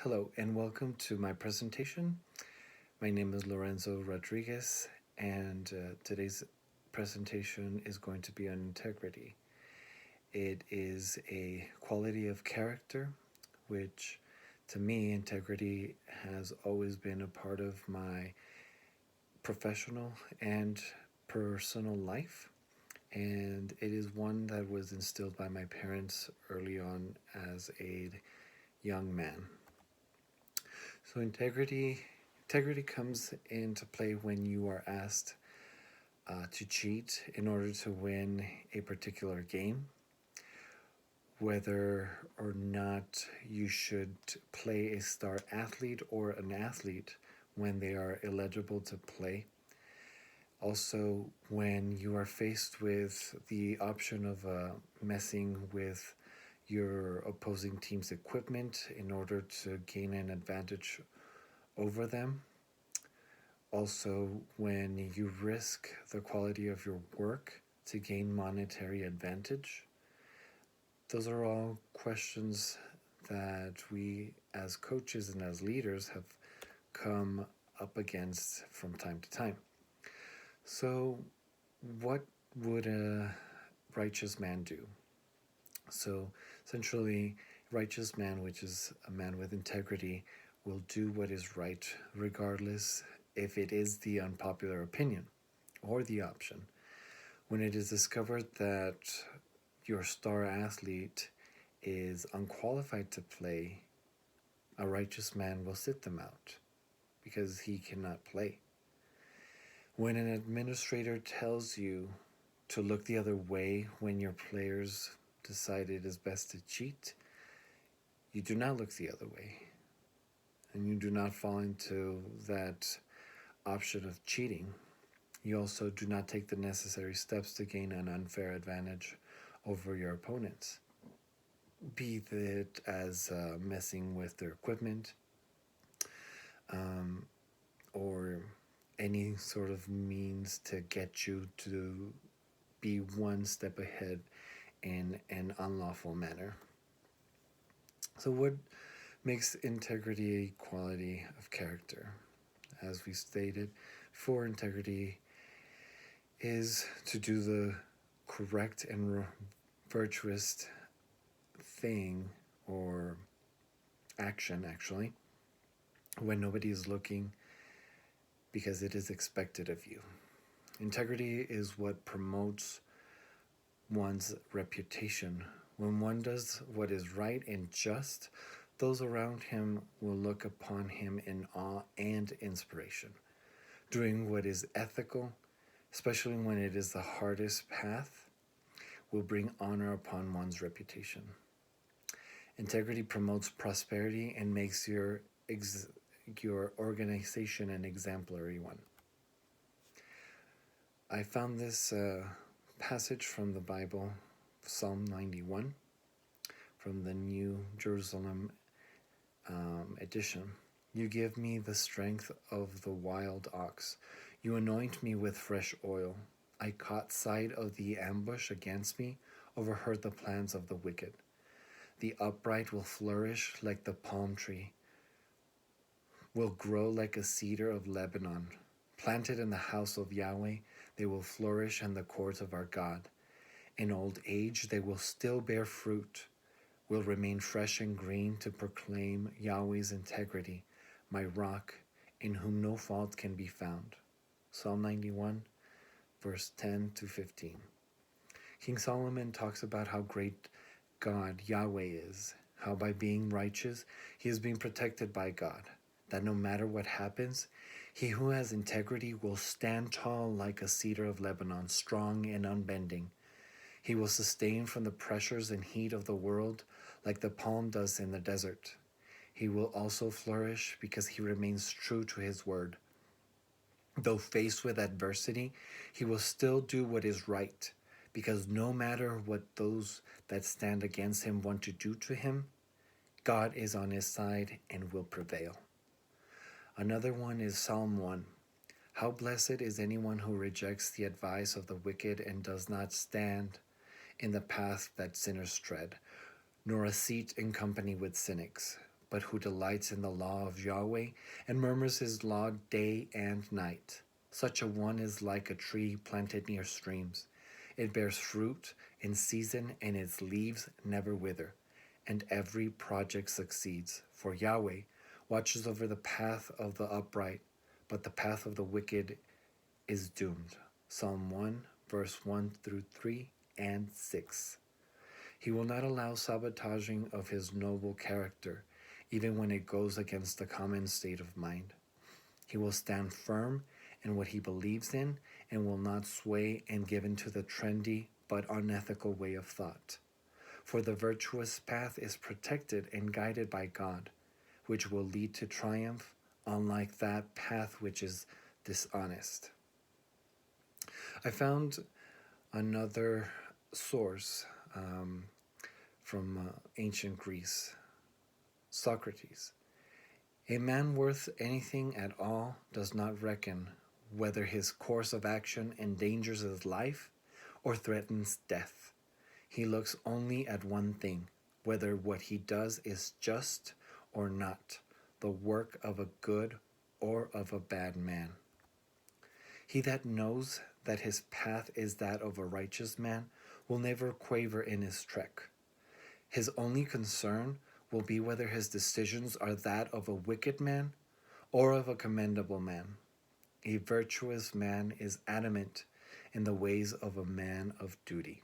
Hello and welcome to my presentation. My name is Lorenzo Rodriguez, and today's presentation is going to be on integrity. It is a quality of character, which to me, integrity has always been a part of my professional and personal life. And it is one that was instilled by my parents early on as a young man. So integrity comes into play when you are asked to cheat in order to win a particular game, whether or not you should play a star athlete or an athlete when they are eligible to play. Also, when you are faced with the option of messing with your opposing team's equipment in order to gain an advantage over them. Also, when you risk the quality of your work to gain monetary advantage. Those are all questions that we as coaches and as leaders have come up against from time to time. So, what would a righteous man do? So, essentially, righteous man, which is a man with integrity, will do what is right regardless if it is the unpopular opinion or the option. When it is discovered that your star athlete is unqualified to play, a righteous man will sit them out because he cannot play. When an administrator tells you to look the other way when your players decide it is best to cheat, you do not look the other way. And you do not fall into that option of cheating. You also do not take the necessary steps to gain an unfair advantage over your opponents, be it as messing with their equipment or any sort of means to get you to be one step ahead in an unlawful manner. So what makes integrity a quality of character? As we stated, for integrity is to do the correct and virtuous thing or action, actually, when nobody is looking because it is expected of you. Integrity is what promotes one's reputation. When one does what is right and just, those around him will look upon him in awe and inspiration. Doing what is ethical, especially when it is the hardest path, will bring honor upon one's reputation. Integrity promotes prosperity and makes your organization an exemplary one. I found this passage from the Bible, Psalm 91, from the New Jerusalem edition. You give me the strength of the wild ox. You anoint me with fresh oil. I caught sight of the ambush against me, overheard the plans of the wicked. The upright will flourish like the palm tree, will grow like a cedar of Lebanon. Planted in the house of Yahweh, they will flourish in the courts of our God. In old age, they will still bear fruit, will remain fresh and green to proclaim Yahweh's integrity, my rock, in whom no fault can be found. Psalm 91, verse 10 to 15. King Solomon talks about how great God, Yahweh, is, how by being righteous, he is being protected by God, that no matter what happens, he who has integrity will stand tall like a cedar of Lebanon, strong and unbending. He will sustain from the pressures and heat of the world like the palm does in the desert. He will also flourish because he remains true to his word. Though faced with adversity, he will still do what is right, because no matter what those that stand against him want to do to him, God is on his side and will prevail. Another one is Psalm 1. How blessed is anyone who rejects the advice of the wicked and does not stand in the path that sinners tread, nor a seat in company with cynics, but who delights in the law of Yahweh and murmurs his law day and night. Such a one is like a tree planted near streams. It bears fruit in season, and its leaves never wither, and every project succeeds. For Yahweh watches over the path of the upright, but the path of the wicked is doomed. Psalm 1, verse 1 through 3 and 6. He will not allow sabotaging of his noble character, even when it goes against the common state of mind. He will stand firm in what he believes in and will not sway and give in to the trendy but unethical way of thought. For the virtuous path is protected and guided by God, which will lead to triumph, unlike that path which is dishonest. I found another source from ancient Greece, Socrates. A man worth anything at all does not reckon whether his course of action endangers his life or threatens death. He looks only at one thing, whether what he does is just or not, the work of a good or of a bad man. He that knows that his path is that of a righteous man will never quaver in his trek. His only concern will be whether his decisions are that of a wicked man or of a commendable man. A virtuous man is adamant in the ways of a man of duty.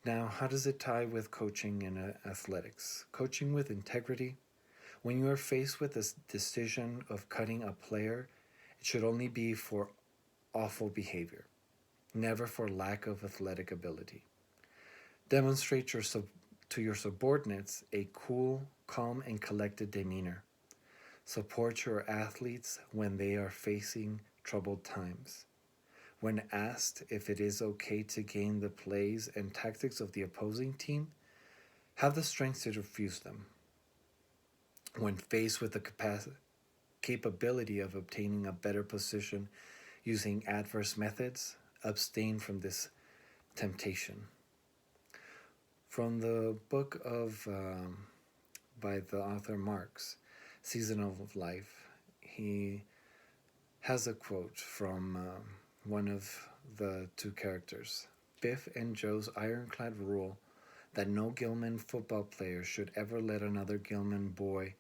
Now, how does it tie with coaching in athletics? Coaching with integrity. When you are faced with this decision of cutting a player, it should only be for awful behavior, never for lack of athletic ability. Demonstrate to your subordinates a cool, calm, and collected demeanor. Support your athletes when they are facing troubled times. When asked if it is okay to gain the plays and tactics of the opposing team, have the strength to refuse them. When faced with the capability of obtaining a better position using adverse methods, abstain from this temptation. From the book of by the author Marx, Season of Life, he has a quote from one of the two characters. Biff and Joe's ironclad rule that no Gilman football player should ever let another Gilman boy,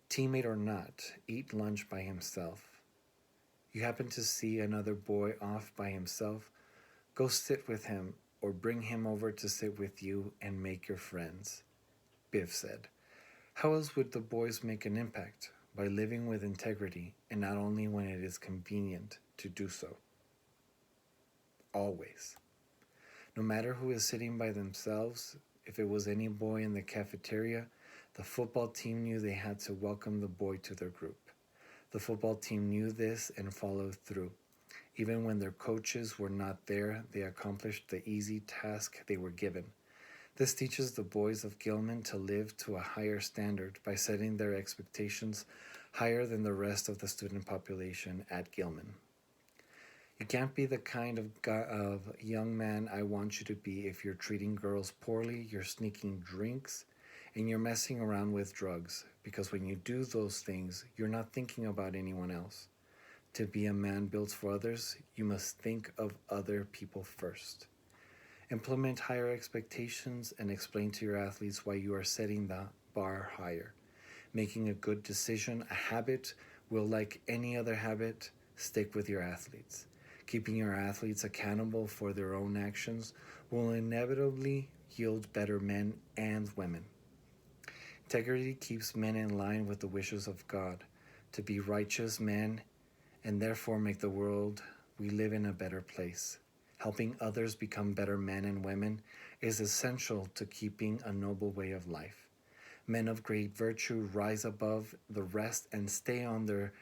teammate or not, eat lunch by himself. You happen to see another boy off by himself, go sit with him or bring him over to sit with you and make your friends. Biff said. How else would the boys make an impact? By living with integrity, and not only when it is convenient to do so. Always. No matter who is sitting by themselves, if it was any boy in the cafeteria, the football team knew they had to welcome the boy to their group. The football team knew this and followed through. Even when their coaches were not there, they accomplished the easy task they were given. This teaches the boys of Gilman to live to a higher standard by setting their expectations higher than the rest of the student population at Gilman. You can't be the kind of young man I want you to be if you're treating girls poorly, you're sneaking drinks, and you're messing around with drugs, because when you do those things, you're not thinking about anyone else. To be a man built for others, you must think of other people first. Implement higher expectations and explain to your athletes why you are setting the bar higher. Making a good decision, a habit, will, like any other habit, stick with your athletes. Keeping your athletes accountable for their own actions will inevitably yield better men and women. Integrity keeps men in line with the wishes of God, to be righteous men and therefore make the world we live in a better place. Helping others become better men and women is essential to keeping a noble way of life. Men of great virtue rise above the rest and stay on their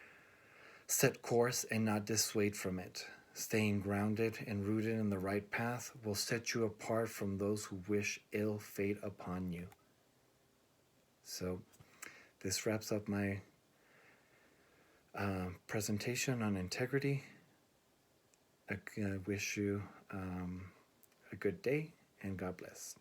set course and not dissuade from it. Staying grounded and rooted in the right path will set you apart from those who wish ill fate upon you. So this wraps up my presentation on integrity. I wish you a good day and God bless.